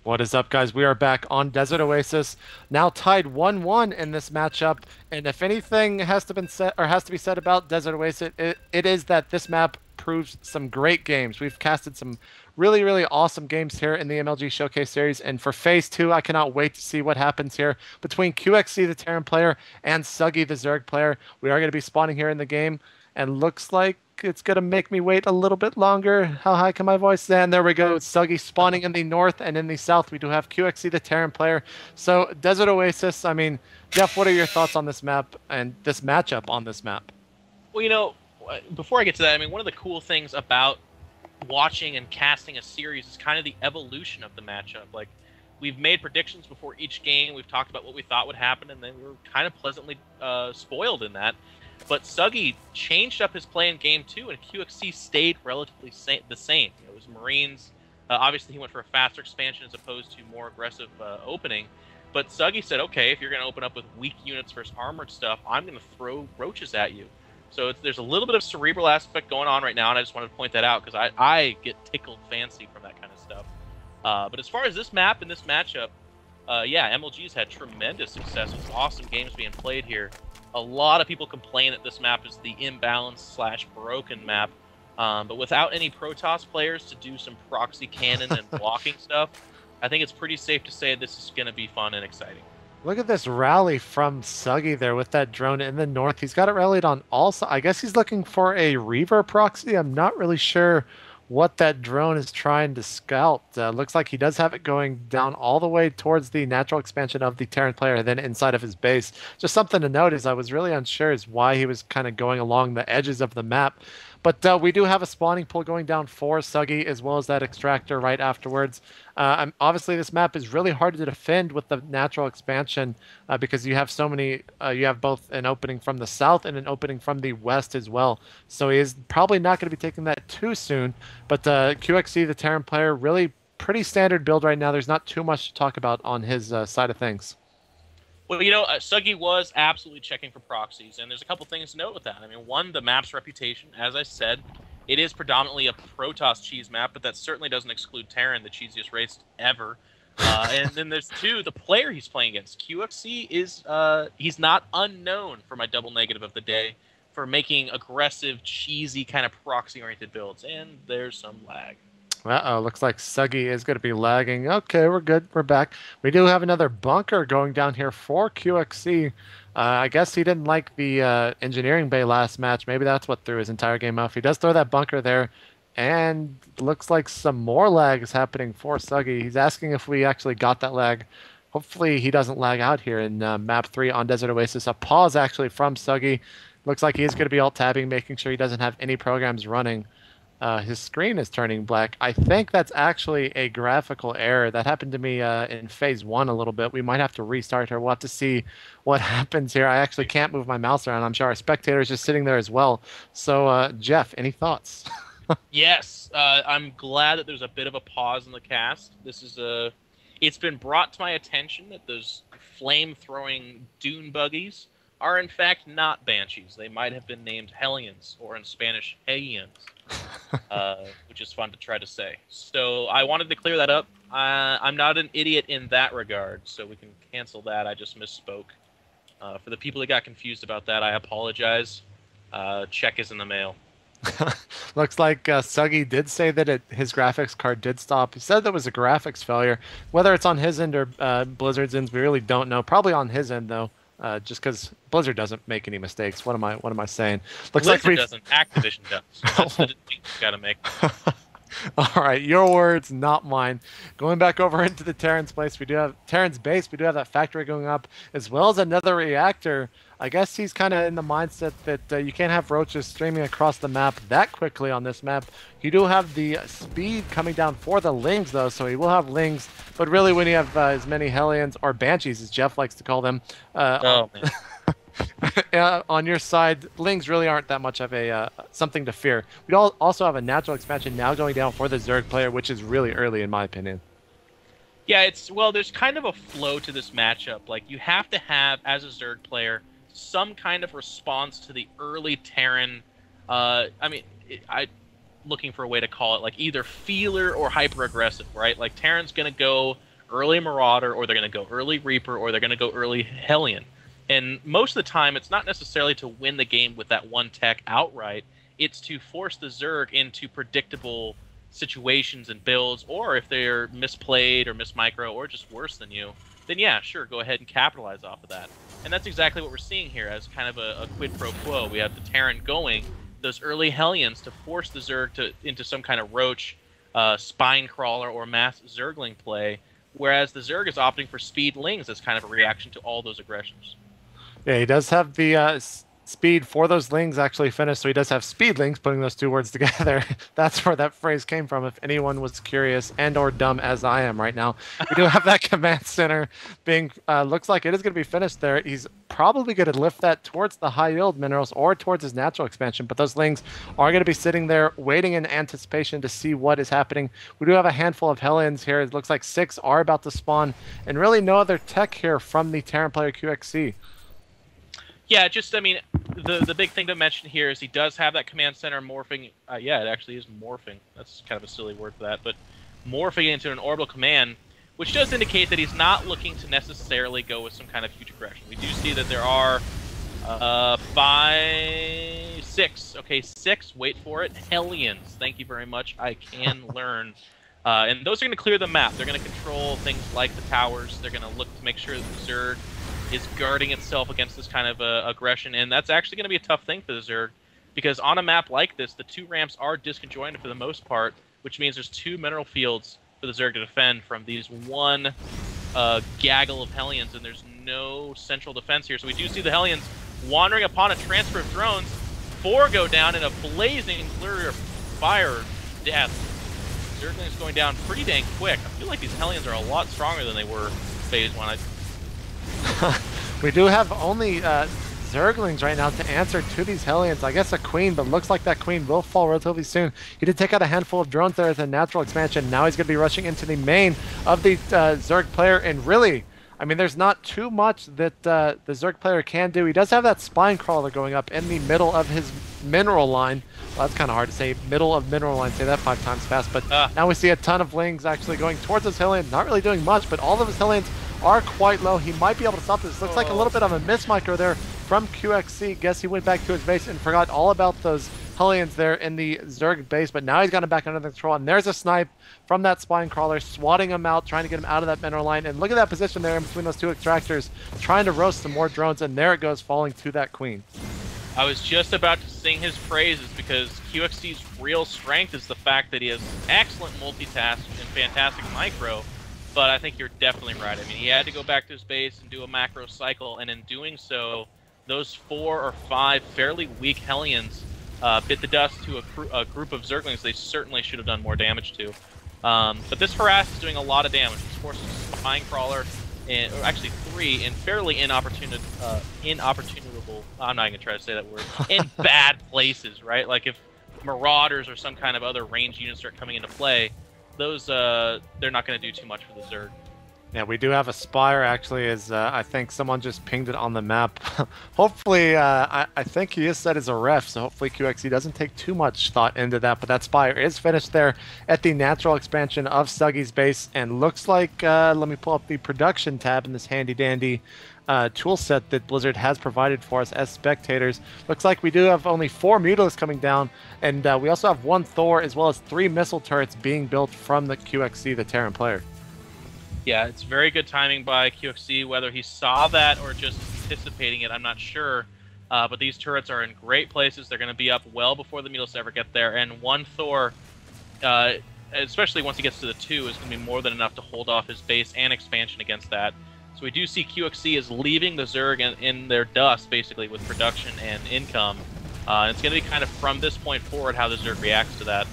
What is up, guys? We are back on Desert Oasis, now tied 1-1 in this matchup. And if anything has to been said or has to be said about Desert Oasis, it is that this map proves some great games. We've casted some really, really awesome games here in the MLG Showcase Series. And for Phase 2, I cannot wait to see what happens here between QXC, the Terran player, and SUGGY, the Zerg player. We are going to be spawning here in the game, and looks like it's going to make me wait a little bit longer. How high can my voice stand? There we go. SUGGY spawning in the north, and in the south we do have QXC, the Terran player. So Desert Oasis, I mean, Jeff, what are your thoughts on this map and this matchup on this map? Well, before I get to that, I mean, one of the cool things about watching and casting a series is kind of the evolution of the matchup. Like, we've made predictions before each game. We've talked about what we thought would happen, and then we were kind of pleasantly spoiled in that. But SUGGY changed up his play in Game 2, and QXC stayed relatively the same. It was Marines. Obviously, he went for a faster expansion as opposed to more aggressive opening. But SUGGY said, okay, if you're going to open up with weak units versus armored stuff, I'm going to throw roaches at you. So there's a little bit of cerebral aspect going on right now, and I just wanted to point that out because I get tickled fancy from that kind of stuff. But as far as this map and this matchup, yeah, MLG's had tremendous success with awesome games being played here. A lot of people complain that this map is the imbalanced/broken map, but without any Protoss players to do some proxy cannon and blocking stuff, I think it's pretty safe to say this is going to be fun and exciting. Look at this rally from SUGGY there with that drone in the north. He's got it rallied on all sides. I guess he's looking for a Reaver proxy. I'm not really sure what that drone is trying to scout. Looks like he does have it going down all the way towards the natural expansion of the Terran player, then inside of his base. Just something to note is I was really unsure as why he was kind of going along the edges of the map. But we do have a spawning pool going down for SUGGY as well as that extractor right afterwards. Obviously, this map is really hard to defend with the natural expansion because you have so many. You have both an opening from the south and an opening from the west as well. So he is probably not going to be taking that too soon. But QXC, the Terran player, really pretty standard build right now. There's not too much to talk about on his side of things. Well, SUGGY was absolutely checking for proxies, and there's a couple things to note with that. I mean, one, the map's reputation. As I said, it is predominantly a Protoss cheese map, but that certainly doesn't exclude Terran, the cheesiest race ever. And then there's two, the player he's playing against. QXC is, he's not unknown for my double negative of the day for making aggressive, cheesy, kind of proxy-oriented builds, and there's some lag. Uh-oh, looks like SUGGY is going to be lagging. Okay, we're good. We're back. We do have another bunker going down here for QXC. I guess he didn't like the engineering bay last match. Maybe that's what threw his entire game off. He does throw that bunker there, and looks like some more lag is happening for SUGGY. He's asking if we actually got that lag. Hopefully he doesn't lag out here in map 3 on Desert Oasis. A pause actually from SUGGY. Looks like he is going to be alt-tabbing, making sure he doesn't have any programs running. His screen is turning black. I think that's actually a graphical error. That happened to me in phase 1 a little bit. We might have to restart her. We'll have to see what happens here. I actually can't move my mouse around. I'm sure our spectator is just sitting there as well. So, Jeff, any thoughts? Yes, I'm glad that there's a bit of a pause in the cast. This is it's been brought to my attention that those flame-throwing dune buggies are in fact not banshees. They might have been named hellions, or in Spanish, hellions. Which is fun to try to say. So I wanted to clear that up. I'm not an idiot in that regard, so we can cancel that. I just misspoke. For the people that got confused about that, I apologize. Check is in the mail. Looks like SUGGY did say that his graphics card did stop. He said that was a graphics failure. Whether it's on his end or Blizzard's end, we really don't know. Probably on his end, though. Just because Blizzard doesn't make any mistakes. What am I saying? Looks Blizzard like doesn't. Activision does. That's the distinction you got to make. All right, your words, not mine. Going back over into the Terran's place, we do have Terran's base. We do have that factory going up, as well as another reactor. I guess he's kind of in the mindset that you can't have roaches streaming across the map that quickly on this map. You do have the speed coming down for the Lings, though, so he will have Lings. But really, when you have as many Hellions, or Banshees, as Jeff likes to call them, Oh, man. on your side, Lings really aren't that much of a something to fear. We also have a natural expansion now going down for the Zerg player, which is really early in my opinion. Yeah, well, there's kind of a flow to this matchup. Like, you have to have, as a Zerg player, some kind of response to the early Terran. Looking for a way to call it, like either feeler or hyper aggressive, right? Like Terran's gonna go early Marauder, or they're going to go early Reaper, or they're going to go early Hellion. And most of the time, it's not necessarily to win the game with that one tech outright. It's to force the Zerg into predictable situations and builds, or if they're misplayed or mismicro or just worse than you, then yeah, sure, go ahead and capitalize off of that. And that's exactly what we're seeing here as kind of a quid pro quo. We have the Terran going those early Hellions to force the Zerg into some kind of roach, spine crawler, or mass Zergling play, whereas the Zerg is opting for speed lings as kind of a reaction to all those aggressions. Yeah, he does have the speed for those lings actually finished, so he does have speed lings, putting those two words together. That's where that phrase came from, if anyone was curious and or dumb as I am right now. We do have that command center being, looks like it is going to be finished there. He's probably going to lift that towards the high yield minerals or towards his natural expansion, but those lings are going to be sitting there waiting in anticipation to see what is happening. We do have a handful of Hellions here. It looks like 6 are about to spawn, and really no other tech here from the Terran player QXC. Yeah, just, I mean, the big thing to mention here is he does have that command center morphing. Yeah, it actually is morphing. That's kind of a silly word for that, but morphing into an orbital command, which does indicate that he's not looking to necessarily go with some kind of huge aggression. We do see that there are 6, wait for it, Hellions. Thank you very much, I can learn. And those are going to clear the map. They're going to control things like the towers. They're going to look to make sure that the Zerg is guarding itself against this kind of aggression, and that's actually going to be a tough thing for the Zerg, because on a map like this, the 2 ramps are disconjointed for the most part, which means there's 2 mineral fields for the Zerg to defend from these one gaggle of Hellions, and there's no central defense here. So we do see the Hellions wandering upon a transfer of drones. 4 go down in a blazing flurry of fire death. Zerglings going down pretty dang quick. I feel like these Hellions are a lot stronger than they were phase 1. We do have only Zerglings right now to answer to these Hellions. I guess a queen, but looks like that queen will fall relatively soon. He did take out a handful of drones there as a natural expansion. Now he's going to be rushing into the main of the Zerg player, and really, I mean, there's not too much that the Zerg player can do. He does have that spine crawler going up in the middle of his mineral line. Well, that's kind of hard to say. Middle of mineral line. Say that 5 times fast. But now we see a ton of lings actually going towards his Hellion. Not really doing much, but all of his Hellions are quite low. He might be able to stop this. Looks like a little bit of a miss micro there from QXC. Guess he went back to his base and forgot all about those Hellions there in the Zerg base, but now he's got him back under control, and there's a snipe from that spine crawler, swatting him out, trying to get him out of that mineral line. And look at that position there in between those 2 extractors, trying to roast some more drones, and there it goes, falling to that queen. I was just about to sing his praises, because QXC's real strength is the fact that he has excellent multitask and fantastic micro. But I think you're definitely right. I mean, he had to go back to his base and do a macro cycle, and in doing so, those 4 or 5 fairly weak Hellions bit the dust to a group of Zerglings they certainly should have done more damage to. But this harass is doing a lot of damage. It's forcing Spine Crawler, or actually 3, in fairly inopportunable, I'm not even going to try to say that word, in bad places, right? Like if Marauders or some kind of other ranged units start coming into play, those they're not going to do too much for the Zerg. Yeah, we do have a Spire actually, as I think someone just pinged it on the map. Hopefully, I think he is set as a ref, so hopefully QXC doesn't take too much thought into that, but that Spire is finished there at the natural expansion of SUGGY's base, and looks like, let me pull up the production tab in this handy dandy tool set that Blizzard has provided for us as spectators. Looks like we do have only 4 Mutalisks coming down, and we also have 1 Thor as well as 3 missile turrets being built from the QXC, the Terran player. Yeah, it's very good timing by QXC. Whether he saw that or just anticipating it, I'm not sure. But these turrets are in great places. They're going to be up well before the Mutalisks ever get there. And 1 Thor, especially once he gets to the 2, is going to be more than enough to hold off his base and expansion against that. So we do see QXC is leaving the Zerg in their dust, basically, with production and income. And it's going to be kind of from this point forward how the Zerg reacts to that.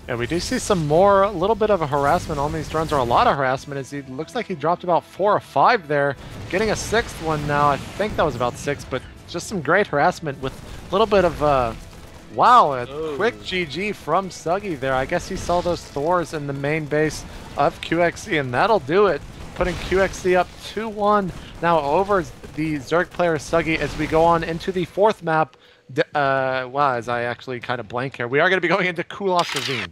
Yeah, we do see some more, a little bit of a harassment on these drones, or a lot of harassment, as he looks like he dropped about 4 or 5 there, getting a 6th one now. I think that was about 6, but just some great harassment with a little bit of, wow, a quick GG from SUGGY there. I guess he saw those Thors in the main base of QXC, and that'll do it, putting QXC up 2-1 now over the Zerg player SUGGY as we go on into the 4th map. Wow, as I actually kind of blank here. We are going to be going into Kulak Ravine.